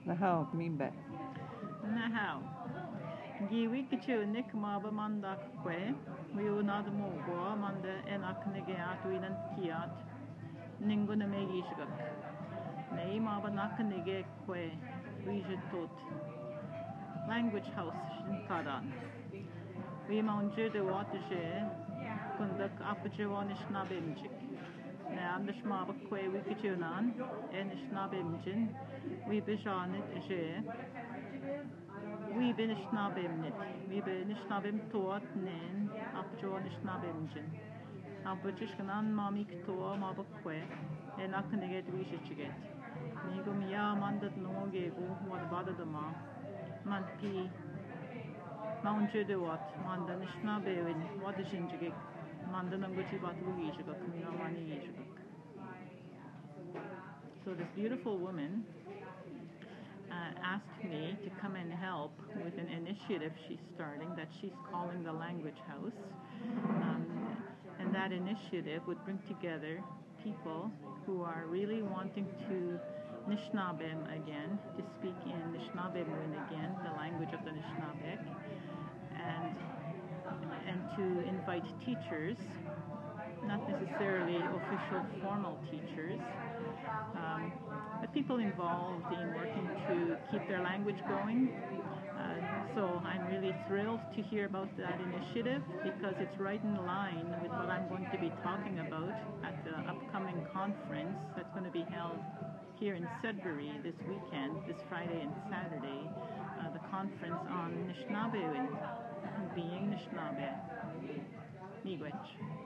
Nahau, Mimbe. Nahau. Giwi kichunik maba mandak kwe. Wiunad mogwa manda enak negeat winan kiat. Ningo na megishgak. Nei maba nak nege kwe. Wijitot. Language house shinkadan. We mounted the water kundak apajawanish nabimjik. Anders maba kwe wikichunan, enish nabimjin, we bijanit je. We binish nabimnit, we binish nabim toat nen, apajawanish nabimjin. Apajishkanan mamik toa maba kwe, enakaniget wishichiget. Nigum ya mandat no gegu, what badadama, man pi. Mount Judewat, Manda Nishnabewin, what is Injigik, Manda Nanguchi Batuishigak, Minamani Yishigak. So this beautiful woman asked me to come and help with an initiative she's starting that she's calling the Language House. And that initiative would bring together people who are really wanting to Nishnabem again, to speak in Anishinaabemowin again, the language of the Anishinaabeg, and to invite teachers, not necessarily official formal teachers, but people involved in working to keep their language going. So I'm really thrilled to hear about that initiative because it's right in line with what I'm going to be talking about at the upcoming conference that's going to be held here in Sudbury this weekend, this Friday and Saturday, the conference on Anishinaabemowin, being Anishinaabe. Miigwech.